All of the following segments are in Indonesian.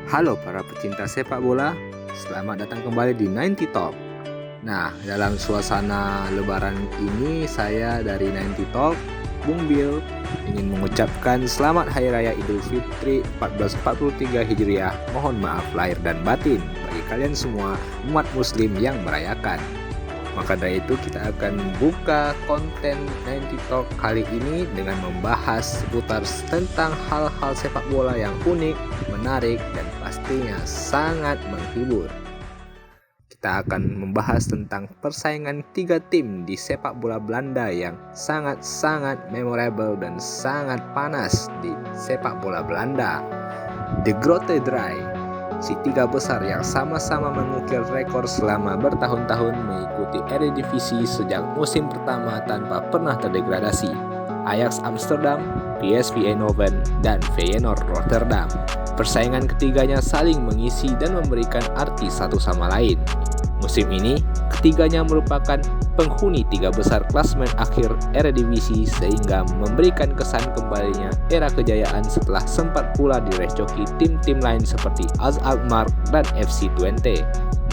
Halo para pecinta sepak bola, selamat datang kembali di 90 Talk. Nah, dalam suasana lebaran ini saya dari 90 Talk, Bung Bill, ingin mengucapkan selamat Hari Raya Idul Fitri 1443 Hijriah. Mohon maaf lahir dan batin bagi kalian semua umat muslim yang merayakan. Maka dari itu kita akan buka konten 90 Talk kali ini dengan membahas seputar tentang hal-hal sepak bola yang unik, menarik, dan pastinya sangat menghibur. Kita akan membahas tentang persaingan 3 tim di sepak bola Belanda yang sangat-sangat memorable dan sangat panas di sepak bola Belanda. The Grote Dry, si 3 besar yang sama-sama mengukir rekor selama bertahun-tahun mengikuti Eredivisie sejak musim pertama tanpa pernah terdegradasi. Ajax Amsterdam, PSV Eindhoven, dan Feyenoord Rotterdam. Persaingan ketiganya saling mengisi dan memberikan arti satu sama lain. Musim ini, ketiganya merupakan penghuni 3 besar klasemen akhir Eredivisie sehingga memberikan kesan kembalinya era kejayaan setelah sempat pula direcoki tim-tim lain seperti AZ Alkmaar dan FC Twente.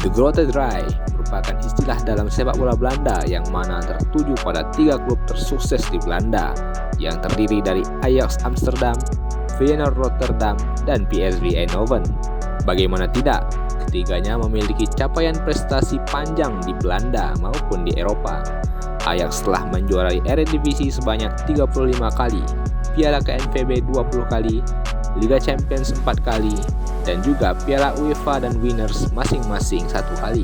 The Grote Dry merupakan istilah dalam sepak bola Belanda yang mana tertuju pada 3 klub tersukses di Belanda yang terdiri dari Ajax Amsterdam, Feyenoord Rotterdam, dan PSV Eindhoven. Bagaimana tidak, ketiganya memiliki capaian prestasi panjang di Belanda maupun di Eropa. Ajax telah menjuarai Eredivisie sebanyak 35 kali, Piala KNVB 20 kali, Liga Champions 4 kali, dan juga Piala UEFA dan Winners masing-masing 1 kali.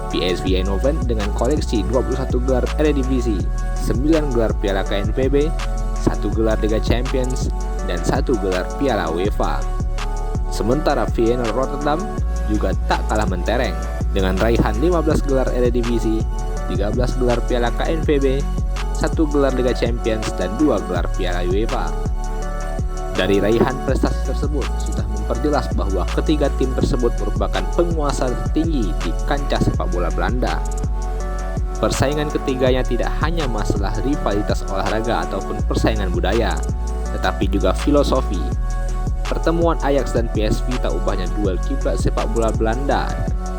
PSV Eindhoven dengan koleksi 21 gelar Eredivisie, 9 gelar Piala KNVB, 1 gelar Liga Champions, dan 1 gelar Piala UEFA. Sementara Feyenoord Rotterdam juga tak kalah mentereng dengan raihan 15 gelar Eredivisie, 13 gelar Piala KNVB, 1 gelar Liga Champions, dan 2 gelar Piala UEFA. Dari raihan prestasi tersebut sudah memperjelas bahwa ketiga tim tersebut merupakan penguasa tertinggi di kancah sepak bola Belanda. Persaingan ketiganya tidak hanya masalah rivalitas olahraga ataupun persaingan budaya, tetapi juga filosofi. Pertemuan Ajax dan PSV tak ubahnya duel kiblat sepak bola Belanda.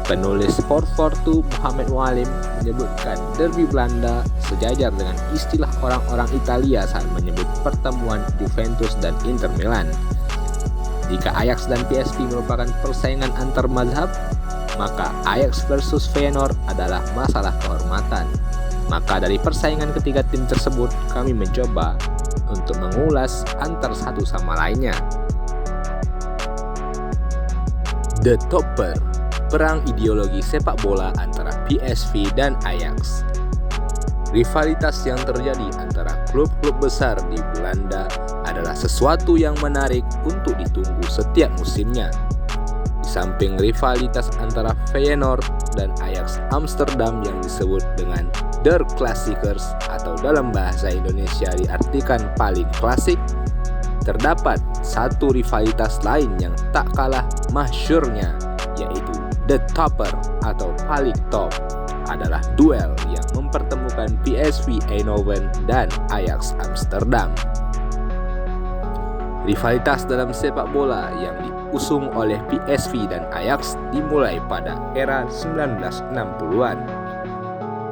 Penulis 442 Muhammad Walim menyebutkan derby Belanda sejajar dengan istilah orang-orang Italia saat menyebut pertemuan Juventus dan Inter Milan. Jika Ajax dan PSV merupakan persaingan antar mazhab, maka Ajax versus Feyenoord adalah masalah kehormatan. Maka dari persaingan ketiga tim tersebut, kami mencoba untuk mengulas antar satu sama lainnya. The Topper, perang ideologi sepak bola antara PSV dan Ajax. Rivalitas yang terjadi antara klub-klub besar di Belanda adalah sesuatu yang menarik untuk ditunggu setiap musimnya. Di samping rivalitas antara Feyenoord dan Ajax Amsterdam yang disebut dengan Der Klassiekers atau dalam bahasa Indonesia diartikan paling klasik, terdapat satu rivalitas lain yang tak kalah masyhurnya, yaitu The Topper atau paling top, adalah duel yang mempertemukan PSV Eindhoven dan Ajax Amsterdam. Rivalitas dalam sepak bola yang diusung oleh PSV dan Ajax dimulai pada era 1960-an.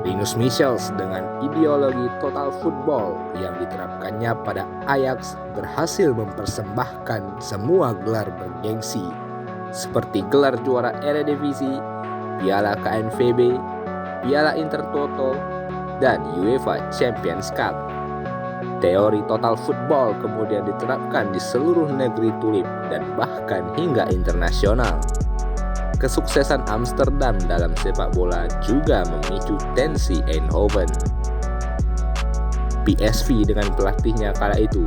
Rinus Michels dengan ideologi total football yang diterapkannya pada Ajax berhasil mempersembahkan semua gelar bergengsi seperti gelar juara Eredivisie, Piala KNVB, Piala Intertoto, dan UEFA Champions Cup. Teori total football kemudian diterapkan di seluruh negeri tulip dan bahkan hingga internasional. Kesuksesan Amsterdam dalam sepak bola juga memicu tensi Eindhoven. PSV dengan pelatihnya kala itu,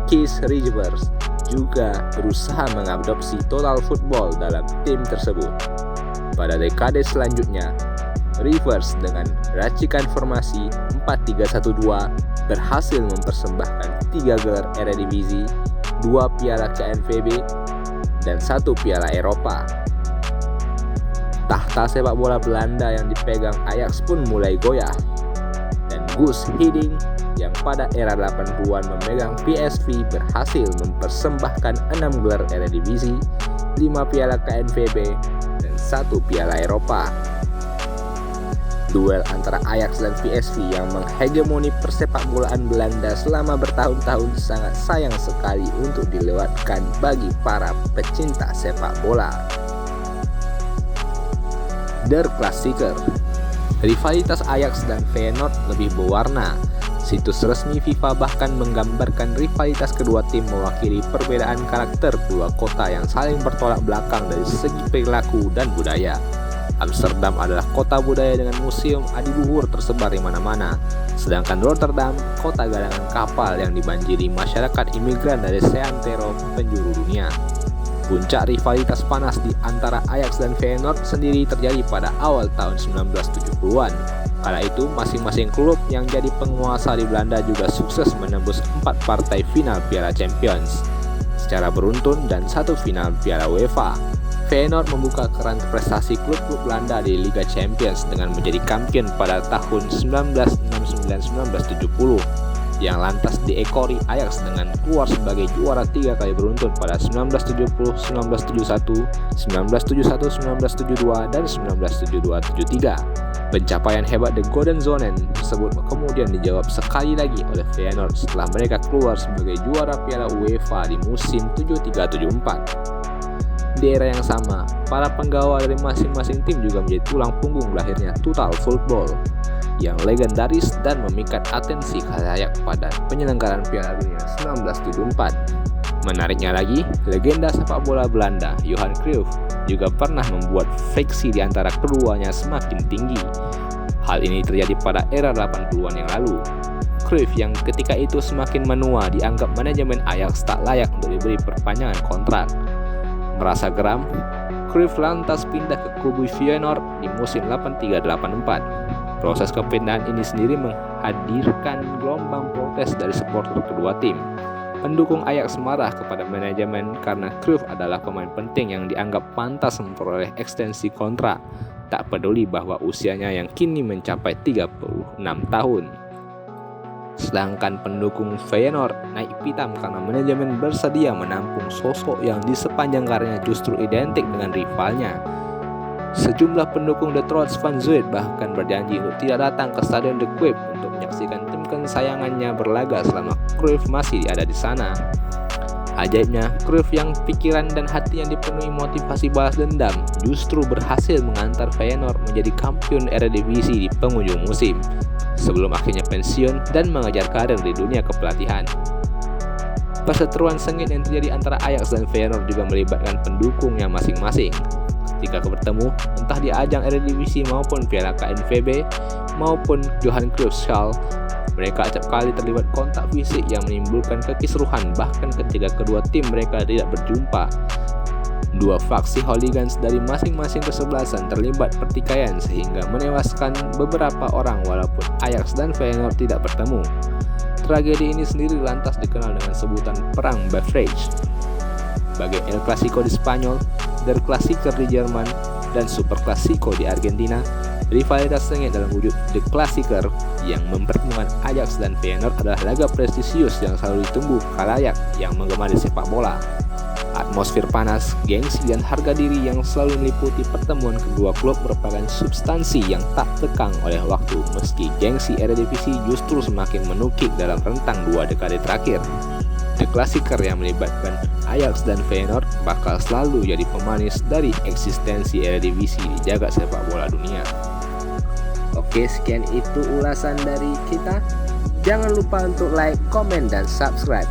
Kees Rijvers, juga berusaha mengadopsi total football dalam tim tersebut. Pada dekade selanjutnya, Rijvers dengan racikan formasi 4-3-1-2 berhasil mempersembahkan 3 gelar Eredivisie, 2 Piala KNVB, dan 1 Piala Eropa. Tahta sepak bola Belanda yang dipegang Ajax pun mulai goyah, dan Guus Hiddink yang pada era 80-an memegang PSV berhasil mempersembahkan 6 gelar Eredivisie, 5 piala KNVB, dan 1 piala Eropa. Duel antara Ajax dan PSV yang menghegemoni persepakbolaan Belanda selama bertahun-tahun sangat sayang sekali untuk dilewatkan bagi para pecinta sepak bola. Der Klassieker. Rivalitas Ajax dan Feyenoord lebih berwarna. Situs resmi FIFA bahkan menggambarkan rivalitas kedua tim mewakili perbedaan karakter dua kota yang saling bertolak belakang dari segi perilaku dan budaya. Amsterdam adalah kota budaya dengan museum adiluhur tersebar di mana-mana, sedangkan Rotterdam, kota galangan kapal yang dibanjiri masyarakat imigran dari seantero penjuru dunia. Puncak rivalitas panas di antara Ajax dan Feyenoord sendiri terjadi pada awal tahun 1970-an. Kala itu, masing-masing klub yang jadi penguasa di Belanda juga sukses menembus 4 partai final Piala Champions secara beruntun dan 1 final Piala UEFA. Feyenoord membuka keran prestasi klub-klub Belanda di Liga Champions dengan menjadi kampion pada tahun 1969-1970 yang lantas diekori Ajax dengan keluar sebagai juara 3 kali beruntun pada 1970, 1971, 1971, 1972, dan 1972-73. Pencapaian hebat The Golden Zone tersebut kemudian dijawab sekali lagi oleh Feyenoord setelah mereka keluar sebagai juara Piala UEFA di musim 73-74. Di era yang sama, para penggawa dari masing-masing tim juga menjadi tulang punggung lahirnya Total Football yang legendaris dan memikat atensi khalayak pada penyelenggaraan Piala Dunia 1974. Menariknya lagi, legenda sepak bola Belanda, Johan Cruyff, juga pernah membuat friksi di antara keduanya semakin tinggi. Hal ini terjadi pada era 80-an yang lalu. Cruyff yang ketika itu semakin menua dianggap manajemen Ajax tak layak untuk diberi perpanjangan kontrak. Merasa geram, Cruyff lantas pindah ke kubu Feyenoord di musim 83-84. Proses kepindahan ini sendiri menghadirkan gelombang protes dari supporter kedua tim. Pendukung Ajax marah kepada manajemen karena Cruyff adalah pemain penting yang dianggap pantas memperoleh ekstensi kontrak, tak peduli bahwa usianya yang kini mencapai 36 tahun. Sedangkan pendukung Feyenoord naik pitam karena manajemen bersedia menampung sosok yang di sepanjang karirnya justru identik dengan rivalnya. Sejumlah pendukung The Troost van Zuid bahkan berjanji untuk tidak datang ke Stadion De Kuip untuk menyaksikan tim kesayangannya berlaga selama Cruyff masih ada di sana. Ajaibnya, Cruyff yang pikiran dan hatinya dipenuhi motivasi balas dendam justru berhasil mengantar Feyenoord menjadi kampion Eredivisie di penghujung musim, sebelum akhirnya pensiun dan mengejar karir di dunia kepelatihan. Perseteruan sengit yang terjadi antara Ajax dan Feyenoord juga melibatkan pendukungnya masing-masing. Ketika bertemu, entah di ajang Eredivisie maupun Piala KNVB maupun Johan Cruyff Schal, mereka acap kali terlibat kontak fisik yang menimbulkan kekisruhan bahkan ketika kedua tim mereka tidak berjumpa. Dua faksi hooligans dari masing-masing kesebelasan terlibat pertikaian sehingga menewaskan beberapa orang walaupun Ajax dan Feyenoord tidak bertemu. Tragedi ini sendiri lantas dikenal dengan sebutan Perang Beverage. Bagai El Clasico di Spanyol, Der Klassieker di Jerman, dan Super Clasico di Argentina, rivalitas sengit dalam wujud The Klassieker yang mempertemukan Ajax dan Feyenoord adalah laga prestisius yang selalu ditunggu khalayak yang menggemari sepak bola. Atmosfer panas, gengsi, dan harga diri yang selalu meliputi pertemuan kedua klub merupakan substansi yang tak lekang oleh waktu meski gengsi Eredivisie justru semakin menukik dalam rentang 2 dekade terakhir. The Klassieker yang melibatkan Ajax dan Feyenoord bakal selalu jadi pemanis dari eksistensi Eredivisie di jagat sepak bola dunia. Oke, sekian itu ulasan dari kita. Jangan lupa untuk like, komen, dan subscribe.